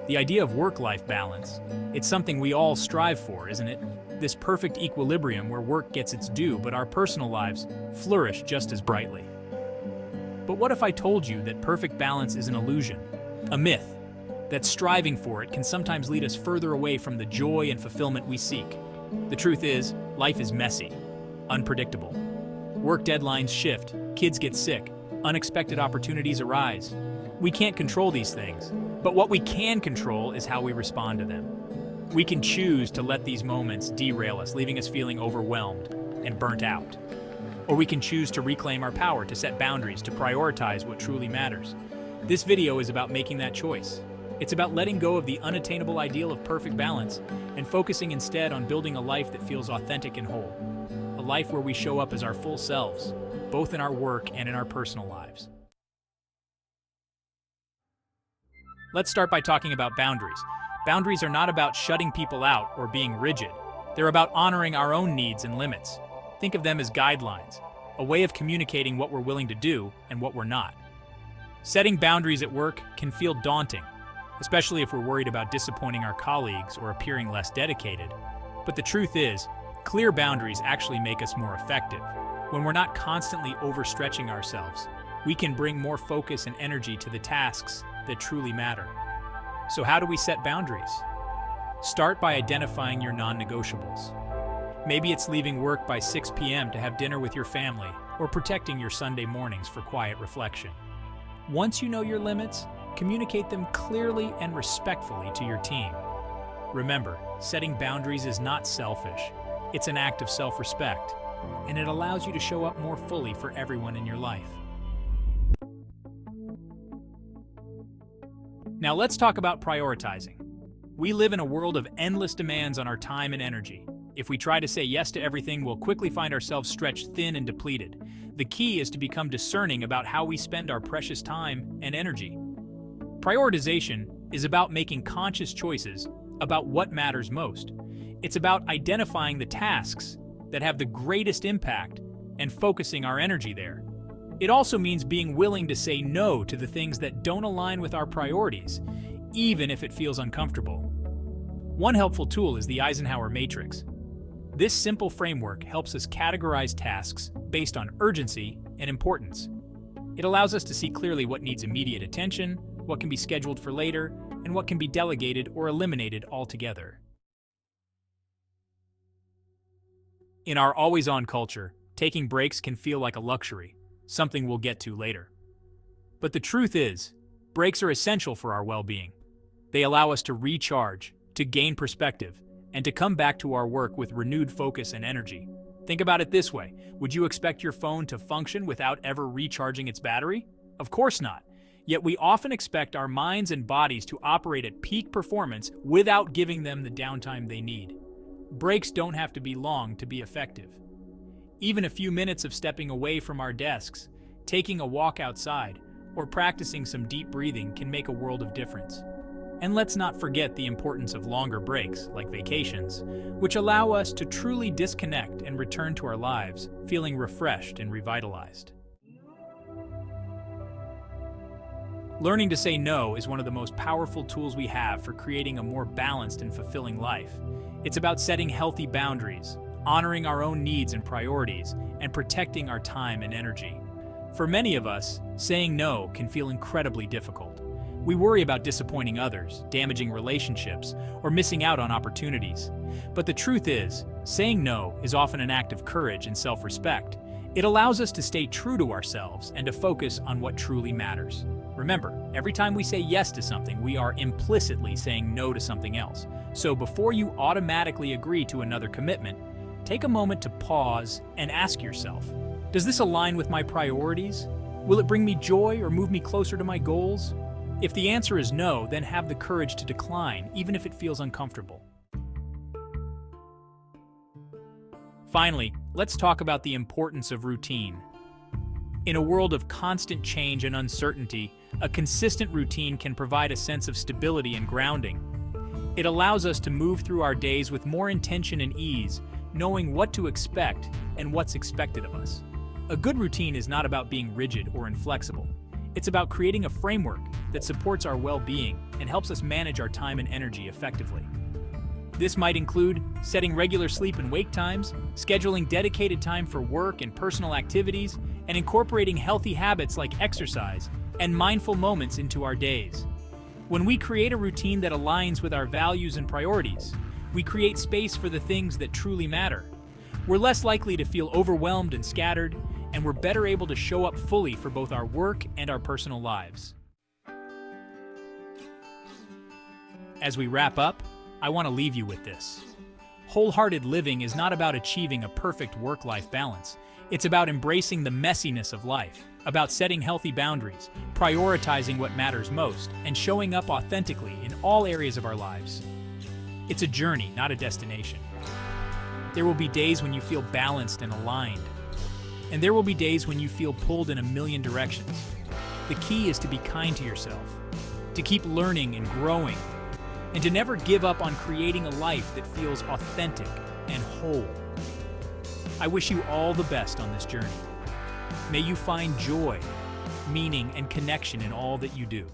The idea of work-life balance, it's something we all strive for, isn't it? This perfect equilibrium where work gets its due, but our personal lives flourish just as brightly. But what if I told you that perfect balance is an illusion, a myth, that striving for it can sometimes lead us further away from the joy and fulfillment we seek? The truth is, life is messy, unpredictable. Work deadlines shift, kids get sick, unexpected opportunities arise. We can't control these things, but what we can control is how we respond to them. We can choose to let these moments derail us, leaving us feeling overwhelmed and burnt out. Or we can choose to reclaim our power, to set boundaries, to prioritize what truly matters. This video is about making that choice. It's about letting go of the unattainable ideal of perfect balance and focusing instead on building a life that feels authentic and whole. A life where we show up as our full selves, both in our work and in our personal lives. Let's start by talking about boundaries. Boundaries are not about shutting people out or being rigid. They're about honoring our own needs and limits. Think of them as guidelines, a way of communicating what we're willing to do and what we're not. Setting boundaries at work can feel daunting, especially if we're worried about disappointing our colleagues or appearing less dedicated. But the truth is, clear boundaries actually make us more effective. When we're not constantly overstretching ourselves, we can bring more focus and energy to the tasks that truly matter. So how do we set boundaries? Start by identifying your non-negotiables. Maybe it's leaving work by 6 p.m. to have dinner with your family, or protecting your Sunday mornings for quiet reflection. Once you know your limits, communicate them clearly and respectfully to your team. Remember, setting boundaries is not selfish. It's an act of self-respect, and it allows you to show up more fully for everyone in your life. Now let's talk about prioritizing. We live in a world of endless demands on our time and energy. If we try to say yes to everything, we'll quickly find ourselves stretched thin and depleted. The key is to become discerning about how we spend our precious time and energy. Prioritization is about making conscious choices about what matters most. It's about identifying the tasks that have the greatest impact and focusing our energy there. It also means being willing to say no to the things that don't align with our priorities, even if it feels uncomfortable. One helpful tool is the Eisenhower Matrix. This simple framework helps us categorize tasks based on urgency and importance. It allows us to see clearly what needs immediate attention, what can be scheduled for later, and what can be delegated or eliminated altogether. In our always-on culture, taking breaks can feel like a luxury, something we'll get to later. But the truth is, breaks are essential for our well-being. They allow us to recharge, to gain perspective, and to come back to our work with renewed focus and energy. Think about it this way. Would you expect your phone to function without ever recharging its battery? Of course not. Yet we often expect our minds and bodies to operate at peak performance without giving them the downtime they need. Breaks don't have to be long to be effective. Even a few minutes of stepping away from our desks, taking a walk outside, or practicing some deep breathing can make a world of difference. And let's not forget the importance of longer breaks, like vacations, which allow us to truly disconnect and return to our lives, feeling refreshed and revitalized. Learning to say no is one of the most powerful tools we have for creating a more balanced and fulfilling life. It's about setting healthy boundaries, honoring our own needs and priorities, and protecting our time and energy. For many of us, saying no can feel incredibly difficult. We worry about disappointing others, damaging relationships, or missing out on opportunities. But the truth is, saying no is often an act of courage and self-respect. It allows us to stay true to ourselves and to focus on what truly matters. Remember, every time we say yes to something, we are implicitly saying no to something else. So before you automatically agree to another commitment, take a moment to pause and ask yourself, does this align with my priorities? Will it bring me joy or move me closer to my goals? If the answer is no, then have the courage to decline, even if it feels uncomfortable. Finally, let's talk about the importance of routine. In a world of constant change and uncertainty, a consistent routine can provide a sense of stability and grounding. It allows us to move through our days with more intention and ease, knowing what to expect and what's expected of us. A good routine is not about being rigid or inflexible. It's about creating a framework that supports our well-being and helps us manage our time and energy effectively. This might include setting regular sleep and wake times, scheduling dedicated time for work and personal activities, and incorporating healthy habits like exercise and mindful moments into our days. When we create a routine that aligns with our values and priorities, we create space for the things that truly matter. We're less likely to feel overwhelmed and scattered, and we're better able to show up fully for both our work and our personal lives. As we wrap up, I want to leave you with this. Wholehearted living is not about achieving a perfect work-life balance. It's about embracing the messiness of life, about setting healthy boundaries, prioritizing what matters most, and showing up authentically in all areas of our lives. It's a journey, not a destination. There will be days when you feel balanced and aligned, and there will be days when you feel pulled in a million directions. The key is to be kind to yourself, to keep learning and growing, and to never give up on creating a life that feels authentic and whole. I wish you all the best on this journey. May you find joy, meaning, and connection in all that you do.